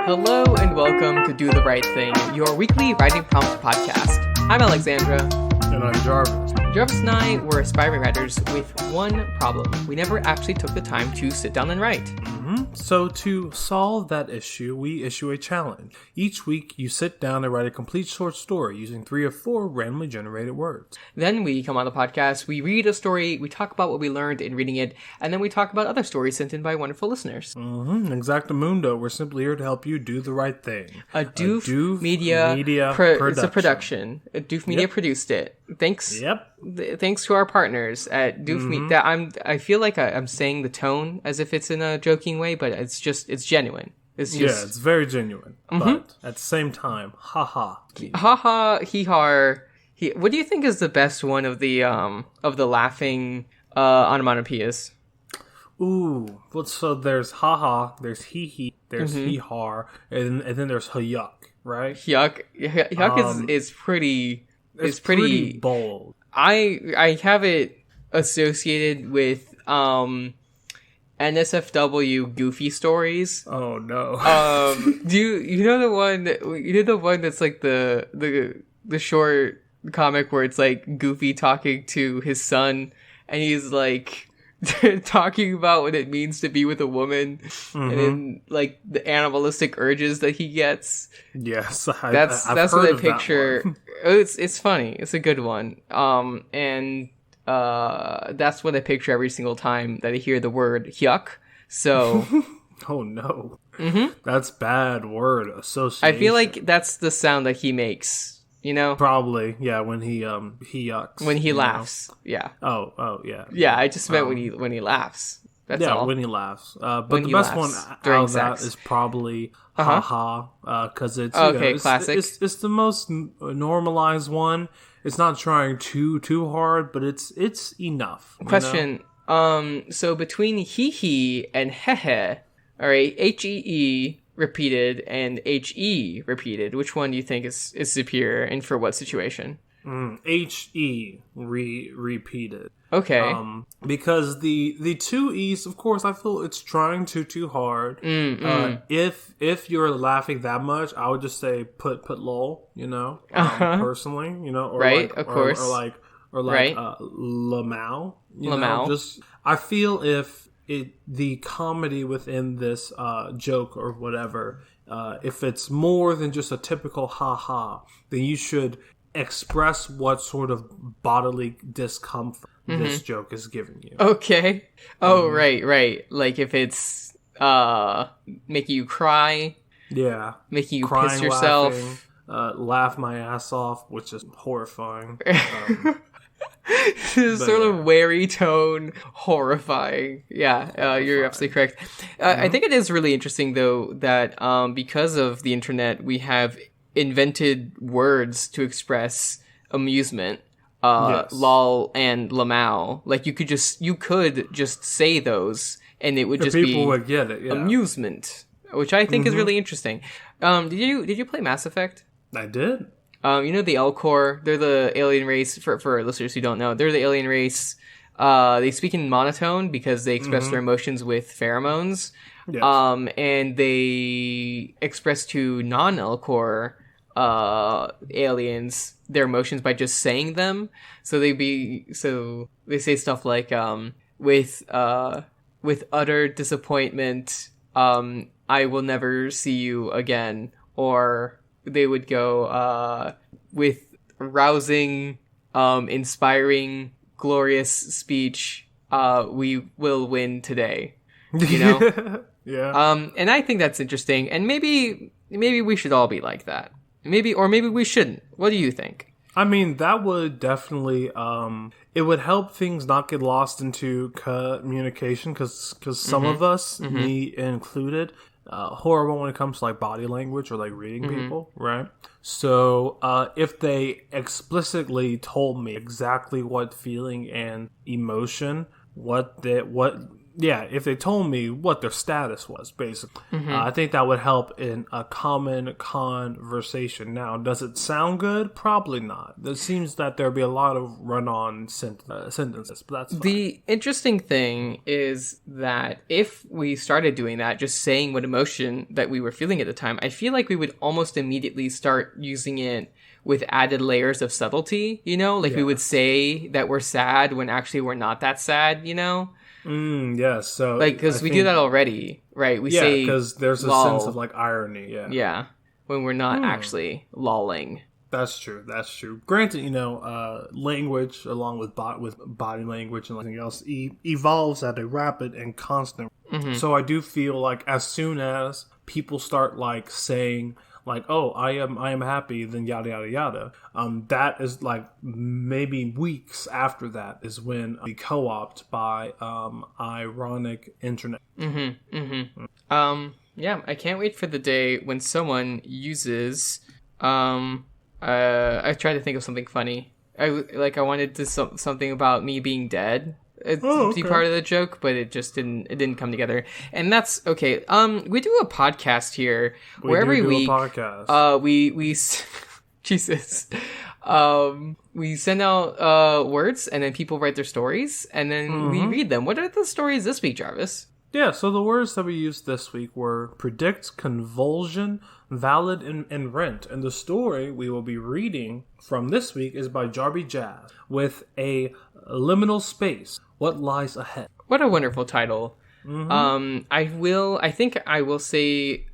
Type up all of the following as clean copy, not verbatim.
Hello and welcome to Do the Right Thing, your weekly writing prompt podcast. I'm Alexandra. And I'm Jarvis. Jarvis and I were aspiring writers with one problem. We never actually took the time to sit down and write. So to solve that issue, we issue a challenge. Each week, you sit down and write a complete short story using 3 or 4 randomly generated words. Then we come on the podcast, we read a story, we talk about what we learned in reading it, and then we talk about other stories sent in by wonderful listeners. Exactamundo, we're simply here to help you do the right thing. A Doof Media production. It's a production. Doof Media produced it. Thanks. Thanks to our partners at Doof Media. I feel like I'm saying the tone as if it's in a joking way, but it's genuine. It's very genuine. But at the same time, haha. Haha, hee-har. What do you think is the best one of the laughing onomatopoeias? Ooh, well, so there's haha, there's hee-hee, there's hee-har, and then there's hayuck, right? Yuck is pretty... It's pretty bold. I have it associated with NSFW goofy stories. Oh no. Do you know the one that's like the short comic where it's like Goofy talking to his son and he's like talking about what it means to be with a woman and then like the animalistic urges that he gets. Yes, that's what I picture. It's funny. It's a good one. And that's what I picture every single time that I hear the word yuck. So oh no. That's bad word association. I feel like that's the sound that he makes. You know? Probably, yeah, when he yucks. When he laughs, yeah. Oh, yeah. Yeah, I just meant when he laughs. That's all. Yeah, when he laughs. But the best one out of that is probably haha, because it's, classic. It's the most normalized one. It's not trying too hard, but it's enough. Question, so between hee-hee and heh-heh, alright, H-E-E repeated and H-E repeated, which one do you think is superior and for what situation? H-E repeated. Okay. Because the 2 E's, of course, I feel it's trying too hard. If you're laughing that much, I would just say put lol, personally, or right, like, of course. Or like right. Lamau, Lamau. Just I feel if the comedy within this joke or whatever, if it's more than just a typical ha-ha, then you should express what sort of bodily discomfort this joke is giving you. Okay. Oh, right. Like if it's making you cry. Yeah. Making you crying, piss yourself. Laughing, laugh my ass off, which is horrifying. Sort of wary tone, horrifying. Yeah, you're absolutely correct. I think it is really interesting, though, that because of the internet, we have invented words to express amusement. Yes. Lol and lamau. Like you could just say those, and it would just people be would get it. Yeah. Amusement, which I think is really interesting. Did you play Mass Effect? I did. The Elcor, they're the alien race, for listeners who don't know, they're the alien race. They speak in monotone because they express their emotions with pheromones. Yes. And they express to non-Elcor aliens their emotions by just saying them. So they say stuff like, with utter disappointment, I will never see you again, or they would go with rousing, inspiring, glorious speech. We will win today. Yeah. And I think that's interesting. And maybe we should all be like that. Maybe we shouldn't. What do you think? I mean, that would definitely it would help things not get lost into communication because some of us, me included, horrible when it comes to like body language or like reading people, right? So if they explicitly told me exactly what feeling and emotion, what Yeah, if they told me what their status was, basically. I think that would help in a common conversation. Now, does it sound good? Probably not. It seems that there'd be a lot of run-on sentences, but that's fine. The interesting thing is that if we started doing that, just saying what emotion that we were feeling at the time, I feel like we would almost immediately start using it with added layers of subtlety, you know? Like, we would say that we're sad when actually we're not that sad, you know? Yeah, so... Like, because we do that already, right? We say because there's a sense of, like, irony, Yeah, when we're not actually lolling. That's true. Granted, you know, language, along with body language and everything else, evolves at a rapid and constant. So I do feel like as soon as people start, like, saying... like, oh, I am happy, then yada, yada, yada. That is, like, maybe weeks after that is when we co-opt by ironic internet. Yeah, I can't wait for the day when someone uses, I tried to think of something funny. I wanted to something about me being dead. To be part of the joke, but it just didn't come together. And that's okay. We do a podcast here where every week we Jesus. We send out words and then people write their stories and then we read them. What are the stories this week, Jarvis? Yeah, so the words that we used this week were predict, convulsion, valid, and rent. And the story we will be reading from this week is by JarBJas with a Liminal Space. What lies ahead? What a wonderful title. I think I will say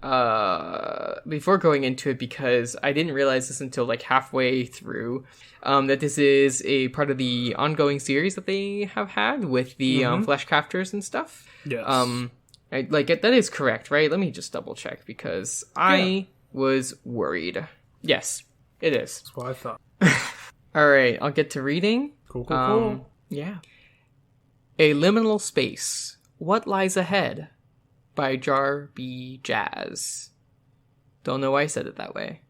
before going into it, because I didn't realize this until like halfway through, that this is a part of the ongoing series that they have had with the flesh crafters and stuff. Yes. That is correct, right? Let me just double check because I was worried. Yes, it is. That's what I thought. All right, I'll get to reading. Cool. Yeah. A Liminal Space. What Lies Ahead? By JarBJas. Don't know why I said it that way.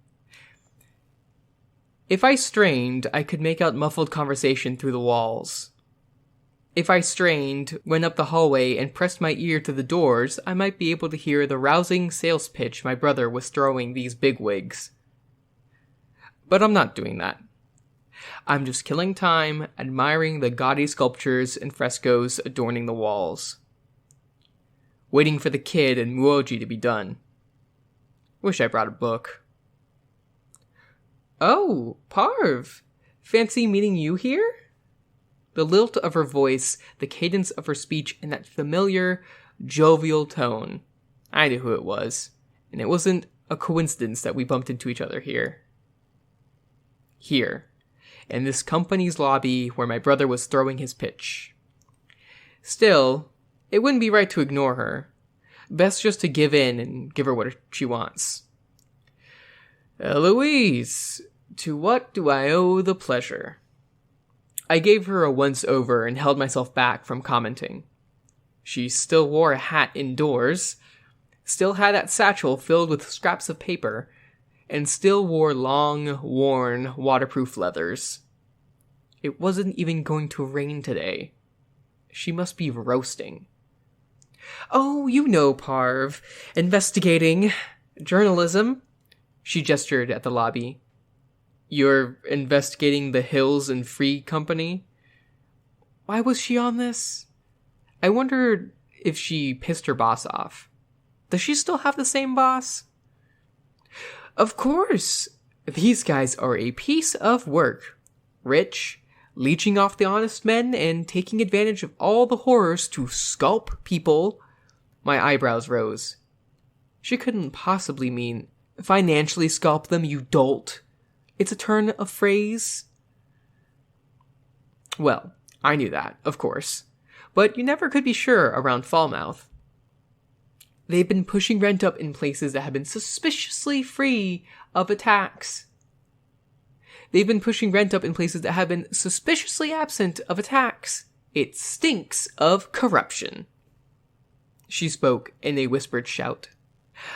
If I strained, I could make out muffled conversation through the walls. If I strained, went up the hallway, and pressed my ear to the doors, I might be able to hear the rousing sales pitch my brother was throwing these bigwigs. But I'm not doing that. I'm just killing time, admiring the gaudy sculptures and frescoes adorning the walls. Waiting for the kid and Muoji to be done. Wish I brought a book. Oh, Parv! Fancy meeting you here? The lilt of her voice, the cadence of her speech, and that familiar, jovial tone. I knew who it was, and it wasn't a coincidence that we bumped into each other here. Here. In this company's lobby where my brother was throwing his pitch. Still, it wouldn't be right to ignore her. Best just to give in and give her what she wants. Eloise, to what do I owe the pleasure? I gave her a once-over and held myself back from commenting. She still wore a hat indoors, still had that satchel filled with scraps of paper, and still wore long, worn, waterproof leathers. It wasn't even going to rain today. She must be roasting. Oh, you know, Parv. Investigating. Journalism. She gestured at the lobby. You're investigating the Hills and Free Company? Why was she on this? I wondered if she pissed her boss off. Does she still have the same boss? Of course! These guys are a piece of work. Rich, leeching off the honest men, and taking advantage of all the horrors to sculpt people. My eyebrows rose. She couldn't possibly mean financially sculpt them, you dolt. It's a turn of phrase. Well, I knew that, of course. But you never could be sure around Falmouth. They've been pushing rent up in places that have been suspiciously free of attacks. They've been pushing rent up in places that have been suspiciously absent of attacks. It stinks of corruption. She spoke in a whispered shout.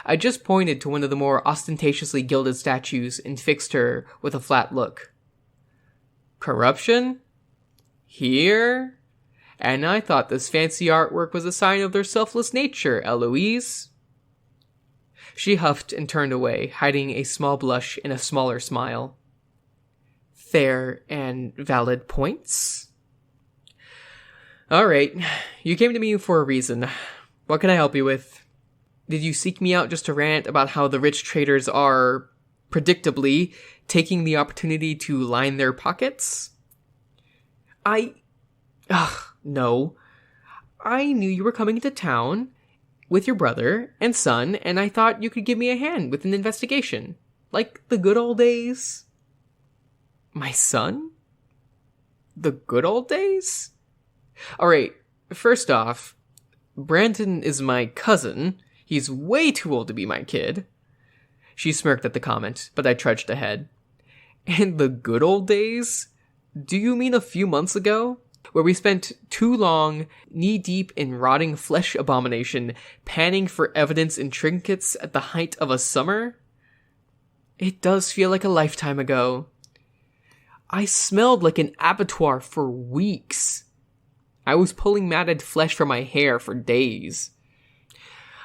I just pointed to one of the more ostentatiously gilded statues and fixed her with a flat look. Corruption? Here? And I thought this fancy artwork was a sign of their selfless nature, Eloise. She huffed and turned away, hiding a small blush in a smaller smile. Fair and valid points. All right, you came to me for a reason. What can I help you with? Did you seek me out just to rant about how the rich traders are, predictably, taking the opportunity to line their pockets? No. I knew you were coming into town with your brother and son, and I thought you could give me a hand with an investigation. Like the good old days. My son? The good old days? Alright, first off, Brandon is my cousin. He's way too old to be my kid. She smirked at the comment, but I trudged ahead. And the good old days? Do you mean a few months ago? Where we spent too long, knee-deep in rotting flesh abomination, panning for evidence and trinkets at the height of a summer? It does feel like a lifetime ago. I smelled like an abattoir for weeks. I was pulling matted flesh from my hair for days.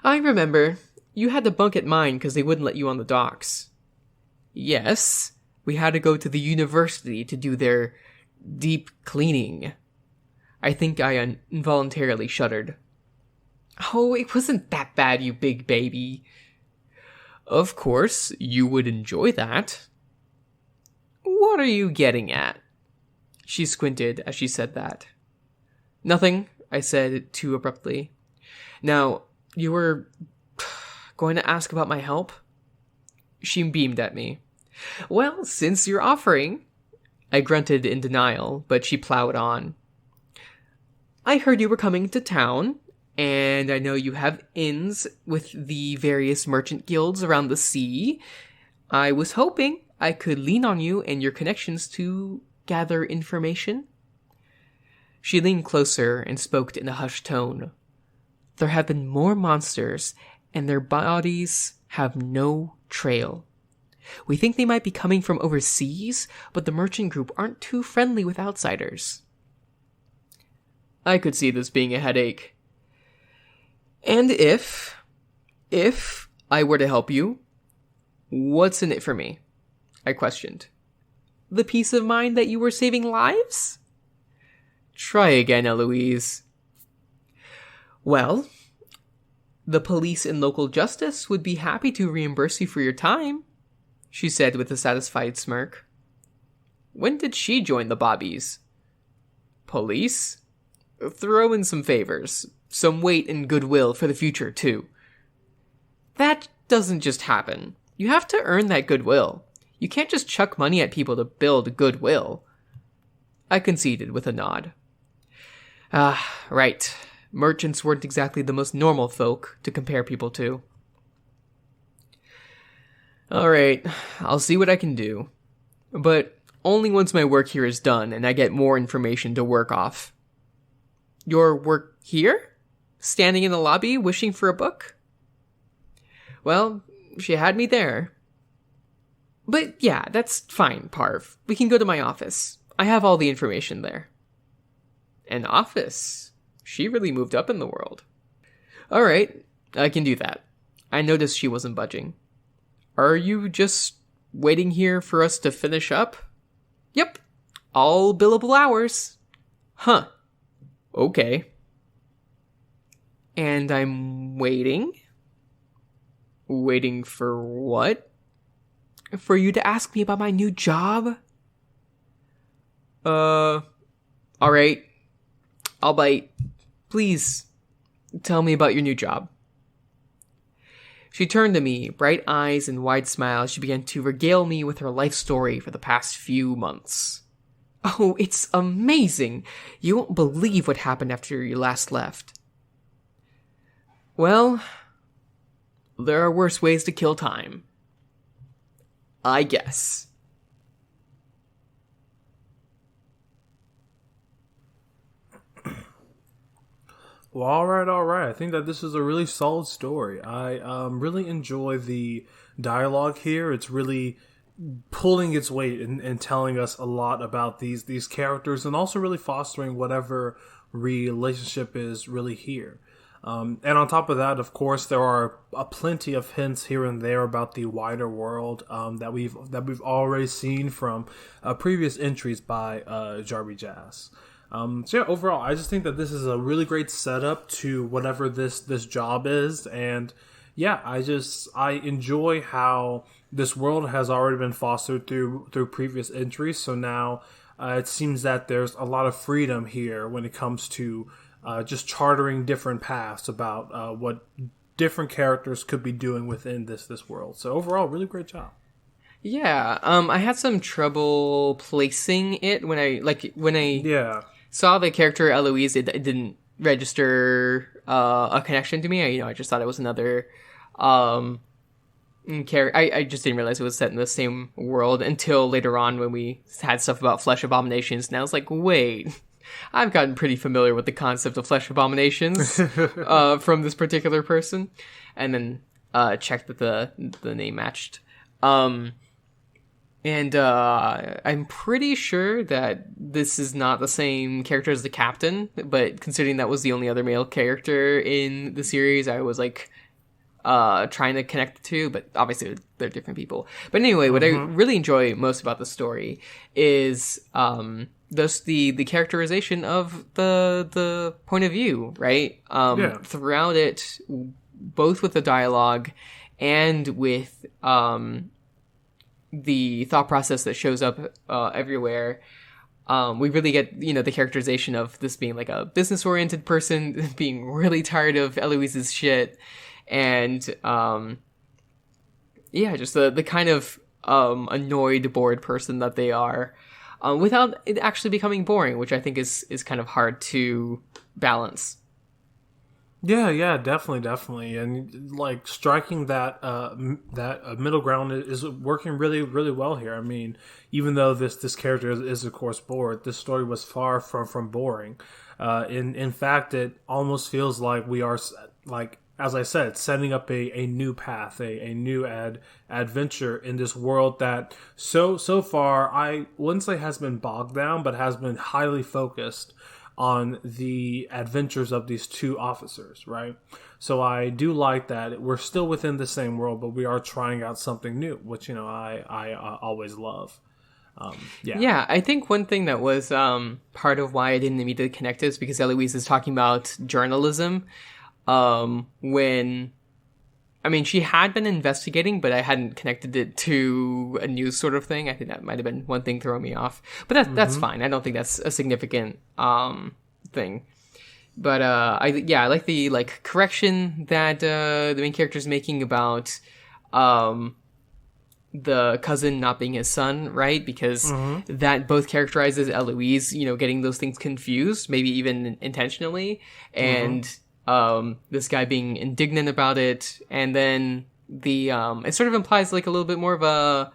I remember, you had to bunk at mine because they wouldn't let you on the docks. Yes, we had to go to the university to do their deep cleaning. I think I involuntarily shuddered. Oh, it wasn't that bad, you big baby. Of course, you would enjoy that. What are you getting at? She squinted as she said that. Nothing, I said too abruptly. Now, you were going to ask about my help? She beamed at me. Well, since you're offering. I grunted in denial, but she plowed on. I heard you were coming to town, and I know you have inns with the various merchant guilds around the sea. I was hoping I could lean on you and your connections to gather information. She leaned closer and spoke in a hushed tone. There have been more monsters, and their bodies have no trail. We think they might be coming from overseas, but the merchant group aren't too friendly with outsiders. I could see this being a headache. And if I were to help you, what's in it for me? I questioned. The peace of mind that you were saving lives? Try again, Eloise. Well, the police and local justice would be happy to reimburse you for your time, she said with a satisfied smirk. When did she join the Bobbies? Police? Throw in some favors. Some weight and goodwill for the future, too. That doesn't just happen. You have to earn that goodwill. You can't just chuck money at people to build goodwill. I conceded with a nod. Right. Merchants weren't exactly the most normal folk to compare people to. Alright, I'll see what I can do. But only once my work here is done and I get more information to work off. Your work here? Standing in the lobby wishing for a book? Well, she had me there. But yeah, that's fine, Parv. We can go to my office. I have all the information there. An office? She really moved up in the world. Alright, I can do that. I noticed she wasn't budging. Are you just waiting here for us to finish up? Yep. All billable hours. Huh. Okay. And I'm waiting? Waiting for what? For you to ask me about my new job? Alright. I'll bite. Please, tell me about your new job. She turned to me, bright eyes and wide smile. She began to regale me with her life story for the past few months. Oh, it's amazing. You won't believe what happened after you last left. Well, there are worse ways to kill time. I guess. Well, all right. I think that this is a really solid story. I really enjoy the dialogue here. It's really pulling its weight and telling us a lot about these characters, and also really fostering whatever relationship is really here. And on top of that, of course, there are plenty of hints here and there about the wider world that we've already seen from previous entries by JarBJas. So yeah, overall, I just think that this is a really great setup to whatever this job is, and yeah, I enjoy how this world has already been fostered through previous entries. So now it seems that there's a lot of freedom here when it comes to just charting different paths about what different characters could be doing within this world. So overall, really great job. Yeah, I had some trouble placing it when I saw the character Eloise. It didn't register a connection to me. I just thought it was another character. I just didn't realize it was set in the same world until later on when we had stuff about flesh abominations. And I was like, wait. I've gotten pretty familiar with the concept of flesh abominations from this particular person, and then checked that the name matched. And I'm pretty sure that this is not the same character as the captain, but considering that was the only other male character in the series, I was like trying to connect the two, but obviously they're different people. But anyway, what I really enjoy most about the story is thus the characterization of the point of view, right? Throughout it, both with the dialogue and with the thought process that shows up everywhere, we really get, the characterization of this being like a business-oriented person, being really tired of Eloise's shit, and just the kind of annoyed, bored person that they are, without it actually becoming boring, which I think is kind of hard to balance. Yeah, definitely, and like striking that middle ground is working really, really well here. I mean, even though this character is of course bored, this story was far from boring. In fact, it almost feels like we are, like, as I said, setting up a new path, a new adventure in this world that so far I wouldn't say has been bogged down, but has been highly focused on the adventures of these two officers, right? So I do like that we're still within the same world, but we are trying out something new, which I always love. Yeah, I think one thing that was part of why I didn't immediately connect is because Eloise is talking about journalism. She had been investigating, but I hadn't connected it to a news sort of thing. I think that might have been one thing throwing me off, but that's fine. I don't think that's a significant thing. But I like the correction that the main character is making about the cousin not being his son, right? Because that both characterizes Eloise, getting those things confused, maybe even intentionally, and this guy being indignant about it, and then the it sort of implies like a little bit more of a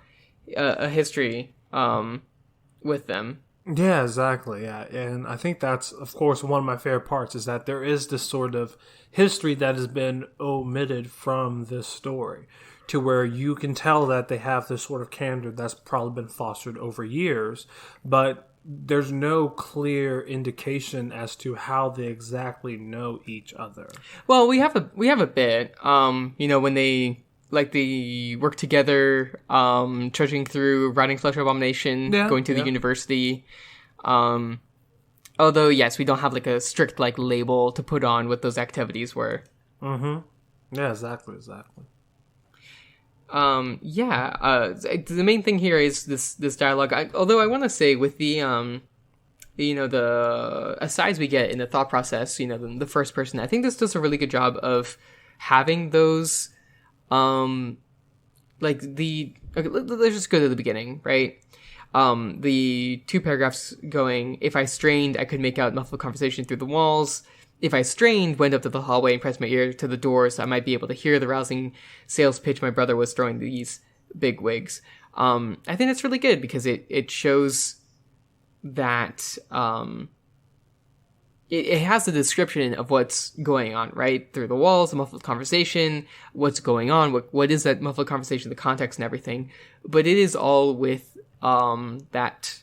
history with them. Yeah, exactly. Yeah, and I think that's, of course, one of my favorite parts is that there is this sort of history that has been omitted from this story, to where you can tell that they have this sort of candor that's probably been fostered over years, but there's no clear indication as to how they exactly know each other. Well, we have a bit, when they work together, trudging through writing Flesh Abomination, going to the university. Although, yes, we don't have like a strict like label to put on what those activities were. Yeah, exactly. The main thing here is this dialogue. Although I want to say with the the asides we get in the thought process, the first person, I think this does a really good job of having those, let's just go to the beginning, right? The two paragraphs going, if I strained, I could make out muffled conversation through the walls. If I strained, went up to the hallway and pressed my ear to the door so I might be able to hear the rousing sales pitch my brother was throwing these big wigs. I think that's really good because it shows that it has a description of what's going on, right? Through the walls, the muffled conversation, what's going on, what is that muffled conversation, the context and everything. But it is all with that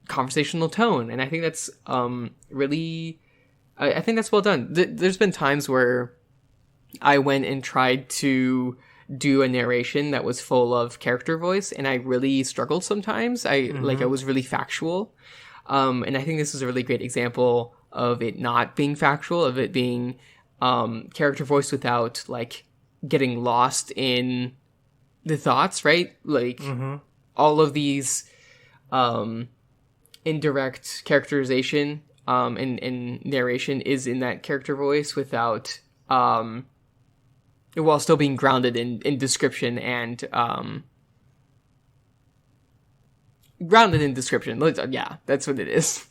conversational tone. And I think that's really I think that's well done. There's been times where I went and tried to do a narration that was full of character voice, and I really struggled sometimes. I was really factual. And I think this is a really great example of it not being factual, of it being character voice without like getting lost in the thoughts, right? Like all of these indirect characterization and narration is in that character voice without while still being grounded in description and grounded in description. Yeah, that's what it is.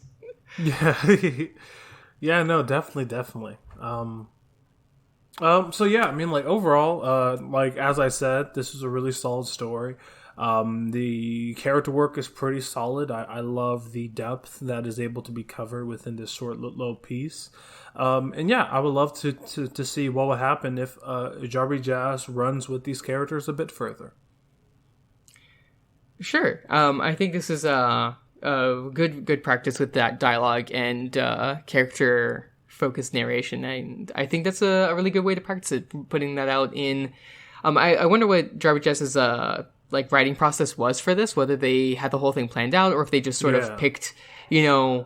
Yeah, no, definitely. So yeah, I mean, like overall, like as I said, this is a really solid story. The character work is pretty solid. I love the depth that is able to be covered within this short little piece. And yeah, I would love to see what would happen if JarBJas runs with these characters a bit further. Sure. I think this is a good practice with that dialogue and character focused narration. And I think that's a really good way to practice it, putting that out in... I wonder what JarBJas' like writing process was for this, whether they had the whole thing planned out or if they just sort of picked, the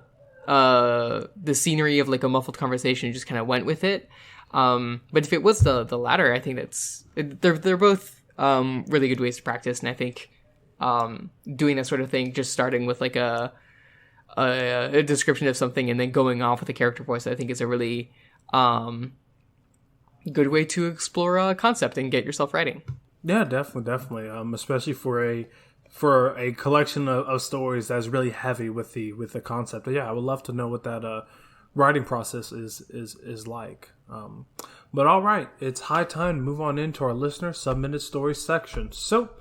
scenery of like a muffled conversation and just kind of went with it. But if it was the latter, I think they're both really good ways to practice. And I think doing that sort of thing, just starting with like a description of something and then going off with a character voice, I think is a really good way to explore a concept and get yourself writing. Yeah, definitely. Especially for a collection of stories that's really heavy with the concept. But yeah, I would love to know what that writing process is like. But all right, it's high time to move on into our listener submitted stories section. So,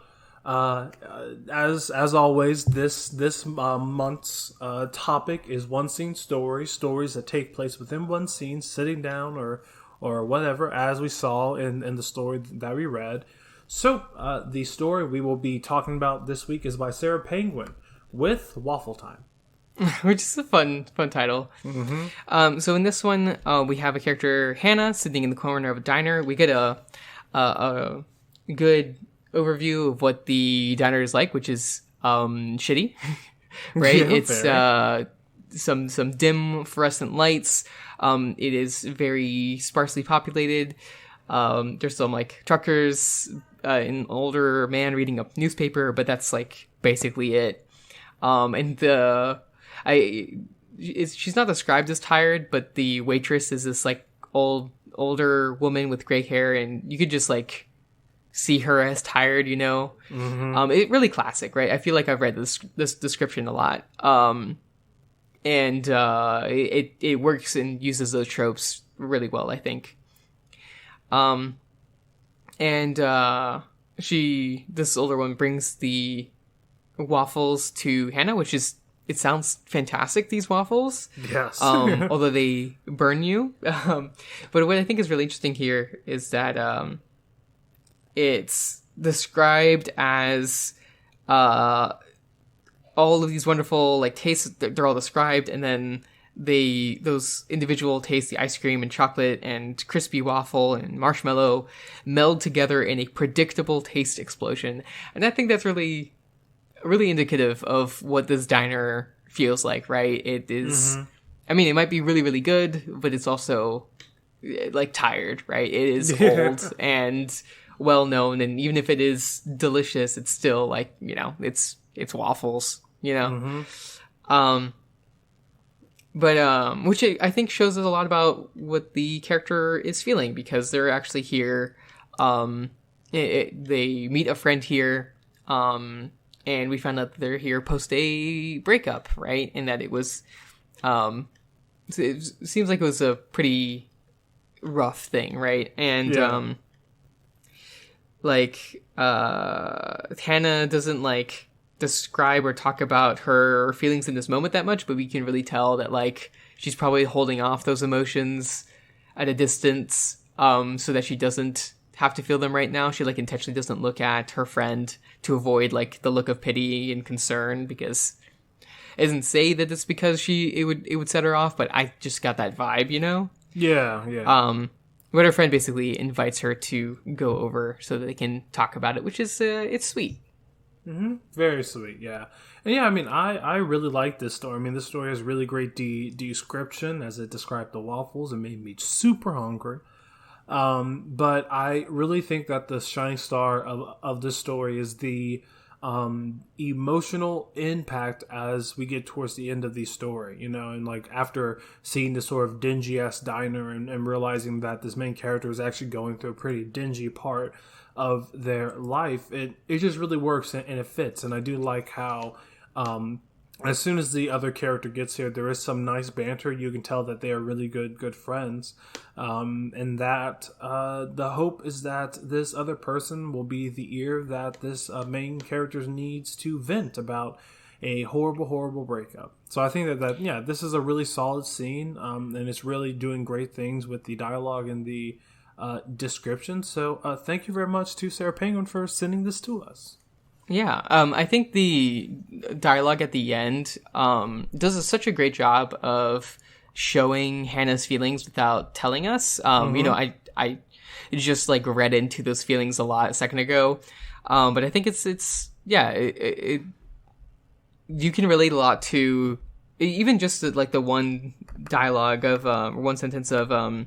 as always, this month's topic is one scene stories that take place within one scene, sitting down or whatever, as we saw in the story that we read. So, the story we will be talking about this week is by Sarah Penguin with Waffle Time. Which is a fun title. Mm-hmm. So in this one, we have a character, Hannah, sitting in the corner of a diner. We get a good overview of what the diner is like, which is shitty, right? Yeah, it's some dim fluorescent lights. It is very sparsely populated. There's some like truckers, an older man reading a newspaper, but that's like basically it. And she's not described as tired, but the waitress is this like older woman with gray hair, and you could just like see her as tired, Mm-hmm. It really classic, right? I feel like I've read this description a lot. And it works and uses those tropes really well, I think. And this older woman brings the waffles to Hannah, it sounds fantastic, these waffles. Yes. Although they burn you. But what I think is really interesting here is that it's described as all of these wonderful like tastes. They're all described, and then those individual tastes, the ice cream and chocolate and crispy waffle and marshmallow, meld together in a predictable taste explosion. And I think that's really, really indicative of what this diner feels like, right? It is, mm-hmm. I mean, it might be really, really good, but it's also like tired, right? It is old and well known, and even if it is delicious, it's still like, it's waffles, Mm-hmm. But which I think shows us a lot about what the character is feeling, because they're actually here. They meet a friend here, and we found out that they're here post a breakup, right? And that it was, it seems like it was a pretty rough thing, right? And Hannah doesn't like describe or talk about her feelings in this moment that much, but we can really tell that like she's probably holding off those emotions at a distance, so that she doesn't have to feel them right now. She like intentionally doesn't look at her friend to avoid like the look of pity and concern, because It doesn't say that it's because it would set her off, but I just got that vibe, you know? Yeah. But her friend basically invites her to go over so that they can talk about it, which is, it's sweet. Mm-hmm. Very sweet, yeah. And yeah, I mean, I really like this story. I mean, this story has really great description as it described the waffles. It made me super hungry. But I really think that the shining star of this story is the emotional impact as we get towards the end of the story, you know, and like after seeing this sort of dingy-ass diner and realizing that this main character is actually going through a pretty dingy part of their life, it just really works and it fits. And I do like how as soon as the other character gets here, there is some nice banter. You can tell that they are really good friends. And that the hope is that this other person will be the ear that this main character needs to vent about a horrible breakup. So I think that this is a really solid scene, and it's really doing great things with the dialogue and the description. So thank you very much to Sarah Penguin for sending this to us. Yeah, I think the dialogue at the end does such a great job of showing Hannah's feelings without telling us. You know, I just like read into those feelings a lot a second ago, but I think it's you can relate a lot to even just like the one dialogue of one sentence of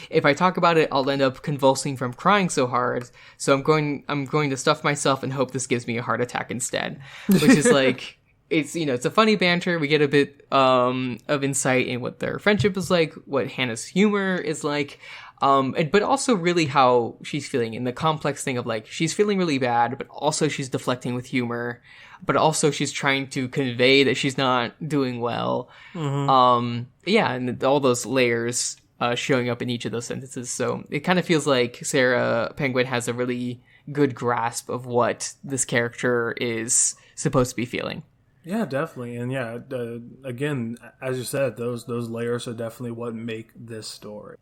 if I talk about it, I'll end up convulsing from crying so hard. So I'm going to stuff myself and hope this gives me a heart attack instead. Which is like, it's, you know, it's a funny banter. We get a bit of insight in what their friendship is like, what Hannah's humor is like, but also really how she's feeling, and the complex thing of like, she's feeling really bad, but also she's deflecting with humor, but also she's trying to convey that she's not doing well. And all those layers showing up in each of those sentences. So it kind of feels like Sarah Penguin has a really good grasp of what this character is supposed to be feeling. Yeah, definitely. And yeah, again, as you said, those layers are definitely what make this story.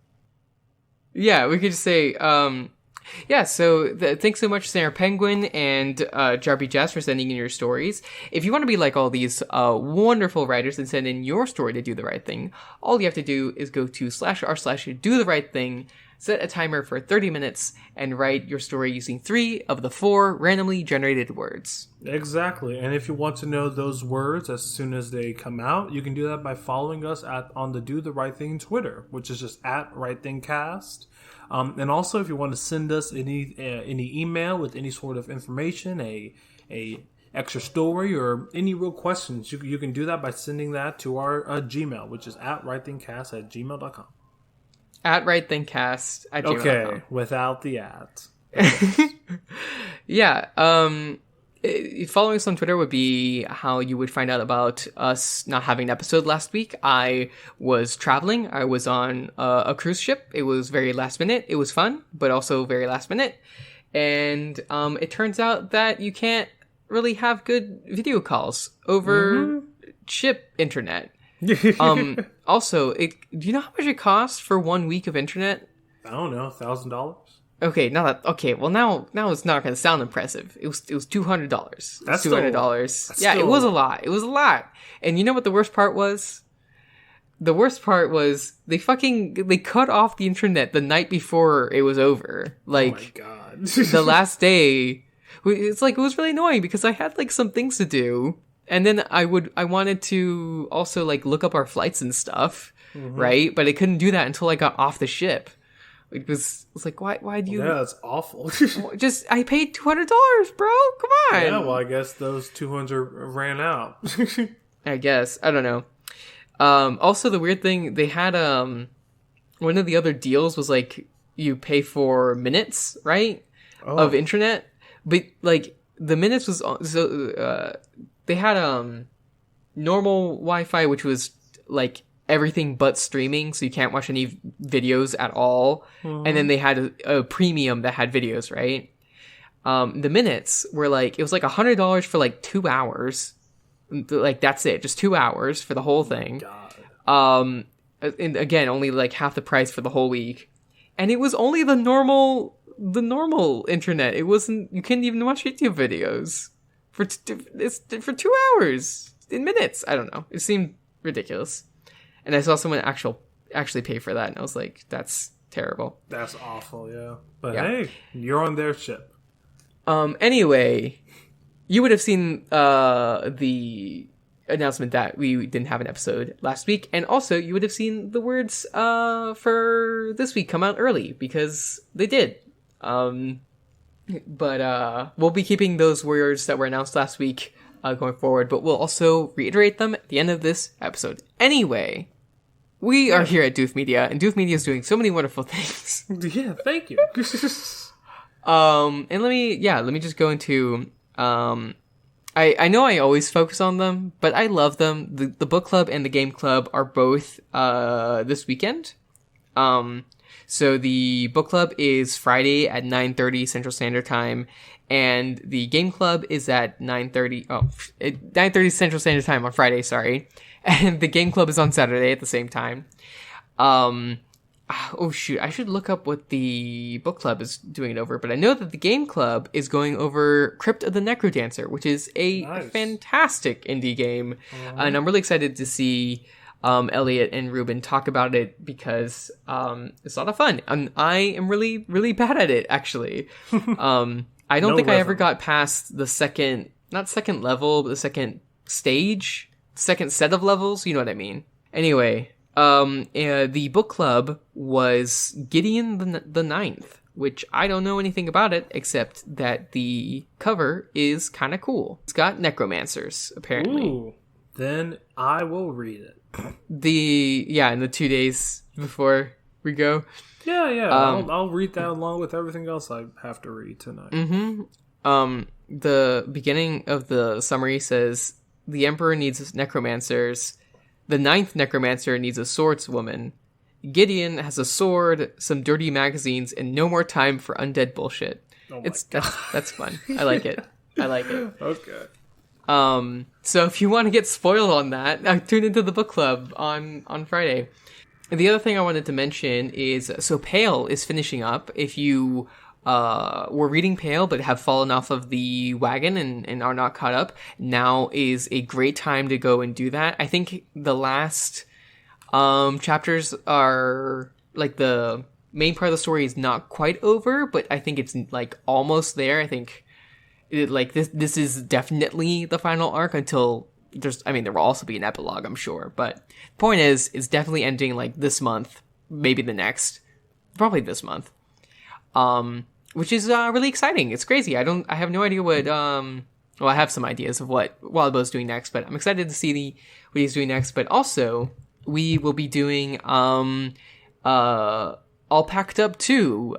Yeah, we could just say, so thanks so much, Sarah Penguin and JarBJas for sending in your stories. If you want to be like all these wonderful writers and send in your story to Do the Right Thing, all you have to do is go to /r/Do the Right Thing, set a timer for 30 minutes, and write your story using 3 of the 4 randomly generated words. Exactly. And if you want to know those words as soon as they come out, you can do that by following us on the Do the Right Thing Twitter, which is just @RightThingCast. And also, if you want to send us any email with any sort of information, a extra story, or any real questions, you can do that by sending that to our Gmail, which is @RightThingCast@gmail.com. @RightThingCast@gmail.com. Okay, without the at. Yeah. Following us on Twitter would be how you would find out about us not having an episode last week. I was traveling. I was on a cruise ship. It was very last minute. It was fun, but also very last minute. And it turns out that you can't really have good video calls over ship internet. Also, do you know how much it costs for 1 week of internet? I don't know, $1,000. Okay, now it's not going to sound impressive. It was $200. That's $200. Yeah, it was a lot. It was a lot. And you know what the worst part was? The worst part was they cut off the internet the night before it was over. Like, oh my God. The last day. It's like, it was really annoying because I had like some things to do. And then I wanted to also like look up our flights and stuff, right? But I couldn't do that until I got off the ship. It was like, why do you? Yeah, that's awful. I paid $200, bro. Come on. Yeah, well, I guess those 200 ran out. I guess, I don't know. Also, the weird thing, they had one of the other deals was like you pay for minutes, right, of internet, but like the minutes was they had normal Wi-Fi, which was like everything but streaming, so you can't watch any videos at all. And then they had a premium that had videos, right? The minutes were like, it was like $100 for like 2 hours. Like, that's it, just 2 hours for the whole thing. God. And again, only like half the price for the whole week. And it was only the normal you couldn't even watch YouTube videos for 2 hours. in minutes. I don't know. It seemed ridiculous. And I saw someone actually pay for that, and I was like, that's terrible. That's awful, yeah. But hey, you're on their ship. Anyway, you would have seen the announcement that we didn't have an episode last week, and also you would have seen the words for this week come out early, because they did. But we'll be keeping those words that were announced last week going forward, but we'll also reiterate them at the end of this episode. Anyway, we are here at Doof Media, and Doof Media is doing so many wonderful things. Yeah, thank you. And let me just go into I know I always focus on them, but I love them. The book club and the game club are both this weekend. So the book club is Friday at 9:30 Central Standard Time, and the game club is at 9:30 Central Standard Time on Friday, sorry. And the game club is on Saturday at the same time. Oh shoot, I should look up what the book club is doing it over, but I know that the game club is going over Crypt of the Necrodancer, which is a fantastic indie game. And I'm really excited to see Elliot and Ruben talk about it, because it's a lot of fun. I am really, really bad at it, actually. I don't think I ever got past the second level, but the second stage, second set of levels, you know what I mean. Anyway, the book club was Gideon the Ninth, which I don't know anything about it, except that the cover is kind of cool. It's got necromancers, apparently. Ooh, then I will read it. In the 2 days before we go. Yeah. I'll read that along with everything else I have to read tonight. The beginning of the summary says, the Emperor needs necromancers. The 9th necromancer needs a swordswoman. Gideon has a sword, some dirty magazines, and no more time for undead bullshit. That's fun. I like it. Okay. So if you want to get spoiled on that, tune into the book club on Friday. And the other thing I wanted to mention is, so Pale is finishing up. If you were reading Pale but have fallen off of the wagon and are not caught up, now is a great time to go and do that. I think the last chapters are, like, the main part of the story is not quite over, but I think it's, like, almost there. I think this is definitely the final arc until there will also be an epilogue, I'm sure. But the point is, it's definitely ending, like, this month, maybe the next, probably this month. Which is really exciting. It's crazy. I have no idea what I have some ideas of what Wildbow's doing next, but I'm excited to see what he's doing next. But also, we will be doing All Packed Up 2,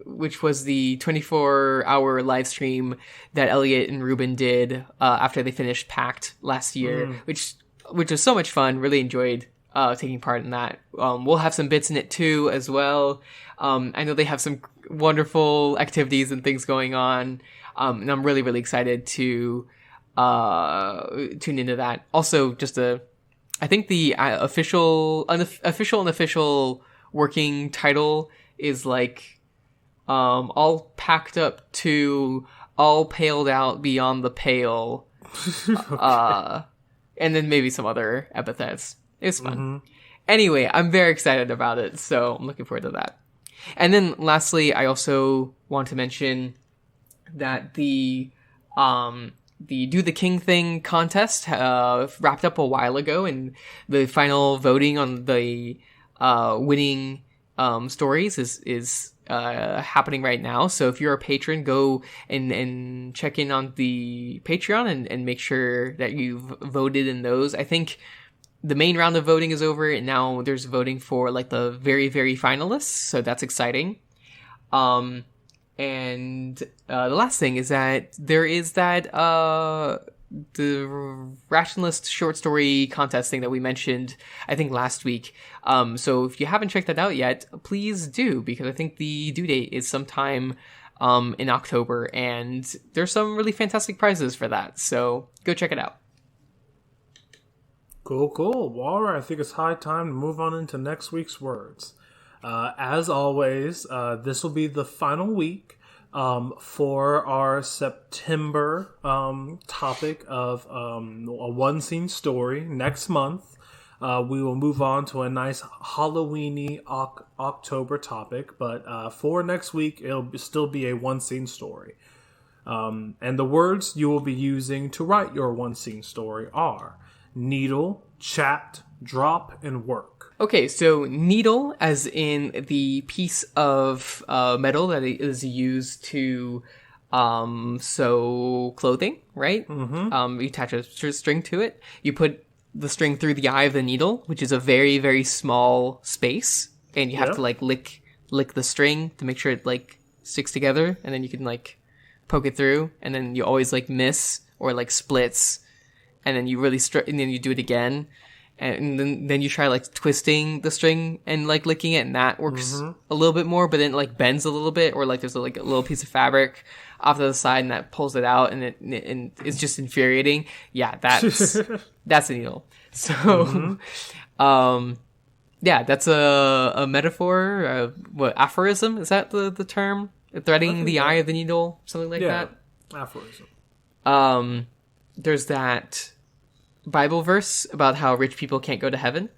which was the 24-hour live stream that Elliot and Ruben did after they finished Packed last year, which was so much fun. Really enjoyed taking part in that. We'll have some bits in it too as well. I know they have some wonderful activities and things going on, and I'm really, really excited to tune into that. Also, I think the unofficial and official working title is like All Packed Up to All Paled Out Beyond the Pale, okay. And then maybe some other epithets. It was fun. Anyway, I'm very excited about it, so I'm looking forward to that. And then lastly, I also want to mention that the Do the King Thing contest wrapped up a while ago, and the final voting on the winning stories is happening right now. So if you're a patron, go and check in on the Patreon and make sure that you've voted in those. I think the main round of voting is over, and now there's voting for, like, the very, very finalists, so that's exciting. And the last thing is that there is that the Rationalist short story contest thing that we mentioned, I think, last week. So if you haven't checked that out yet, please do, because I think the due date is sometime in October, and there's some really fantastic prizes for that, so go check it out. Cool. Well, all right, I think it's high time to move on into next week's words. As always, this will be the final week, For our September topic of a one scene story next month, we will move on to a nice Halloweeny October topic. But for next week, it'll still be a one scene story. And the words you will be using to write your one scene story are needle, chat, drop, and work. Okay, so needle, as in the piece of metal that is used to sew clothing, right? Mm-hmm. You attach a string to it. You put the string through the eye of the needle, which is a very, very small space, and you have to like lick the string to make sure it like sticks together, and then you can like poke it through, and then you always like miss or like splits, and then you really and then you do it again. And then you try like twisting the string and like licking it, and that works a little bit more, but then it like bends a little bit, or like there's like a little piece of fabric off to the side and that pulls it out, and it's just infuriating. Yeah, that's a needle. So, yeah, that's a metaphor. What, aphorism? Is that the term? Threading the eye of the needle, something like that. Aphorism. There's that Bible verse about how rich people can't go to heaven.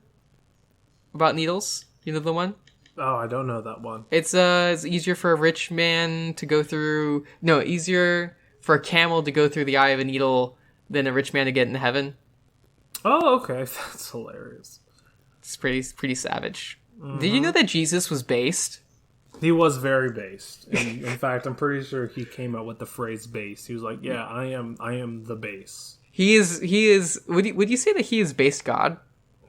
About needles. You know the one? Oh, I don't know that one. It's easier for a rich man to go through... No, easier for a camel to go through the eye of a needle than a rich man to get into heaven. Oh, okay. That's hilarious. It's pretty savage. Did you know that Jesus was based? He was very based. In fact, I'm pretty sure he came up with the phrase base. He was like, yeah, I am the base. He is. Would you say that he is base God?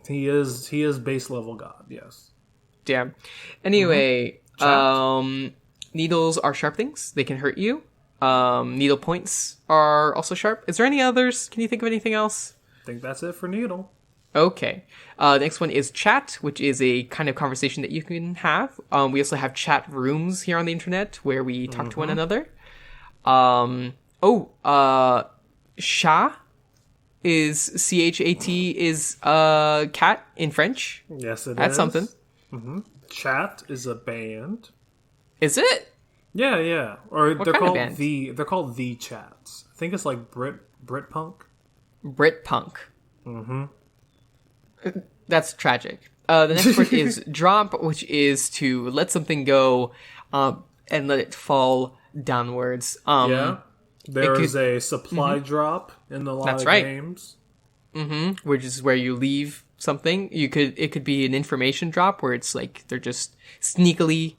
He is base level God. Yes. Damn. Anyway, needles are sharp things. They can hurt you. Needle points are also sharp. Is there any others? Can you think of anything else? I think that's it for needle. Okay. The next one is chat, which is a kind of conversation that you can have. We also have chat rooms here on the internet where we talk to one another. Chat is CHAT is cat in French. Yes, it is. That's something. Mm-hmm. Chat is a band. Is it? Yeah. Or what they're kind called of band? They're called the Chats. I think it's like Brit punk. Brit punk. Mm-hmm. That's tragic. The next word is drop, which is to let something go and let it fall downwards. Yeah. There is a supply drop in a lot of games. Mm-hmm. Which is where you leave something. It could be an information drop where it's like they're just sneakily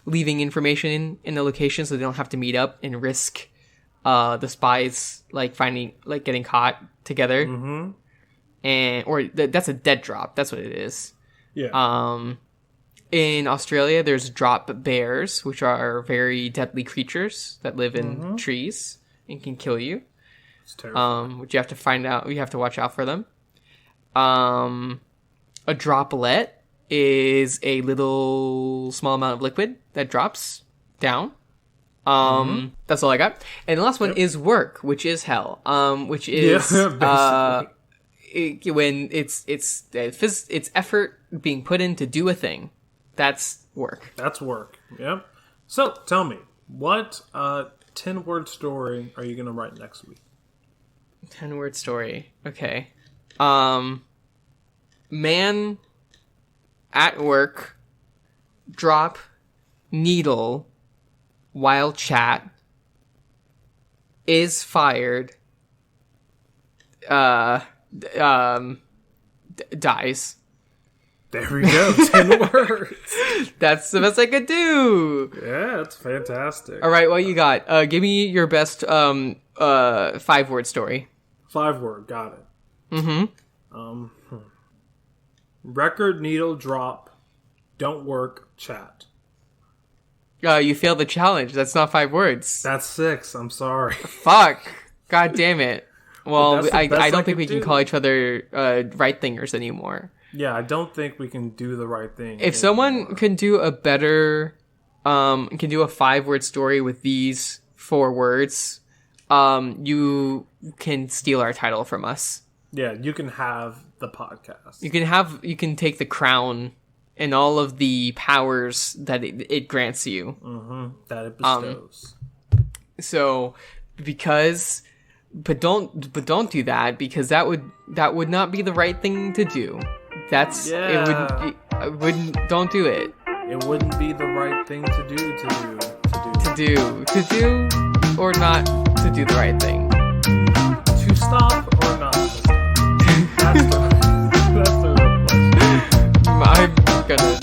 leaving information in the location so they don't have to meet up and risk the spies like getting caught together. Mm-hmm. That's a dead drop. That's what it is. Yeah. In Australia, there's drop bears, which are very deadly creatures that live in trees and can kill you. It's terrible. Which you have to find out. You have to watch out for them. A droplet is a little small amount of liquid that drops down. That's all I got. And the last one is work, which is hell. Which is when it's effort being put in to do a thing. That's work. That's work. Yep. So tell me, what 10-word story are you gonna write next week? 10-word story. Okay. Man at work, drop needle while chat is fired, dies. There we go. 10 words. That's the best I could do. Yeah, it's fantastic. All right, what you got? Give me your best 5-word story. 5-word, got it. Mm-hmm. Record needle drop, don't work, chat. You failed the challenge. That's not 5 words. That's 6. I'm sorry. Fuck. God damn it. Well, I don't think we can do. call each other right thingers anymore. Yeah, I don't think we can do the right thing. If someone can do a better, can do a 5-word story with these 4 words, you can steal our title from us. Yeah, you can have the podcast. You can take the crown and all of the powers that it grants you. That it bestows. So but don't do that, because that would not be the right thing to do. Don't do it. It wouldn't be the right thing to do or not to do the right thing. To stop or not to stop. That's the real question. I'm gonna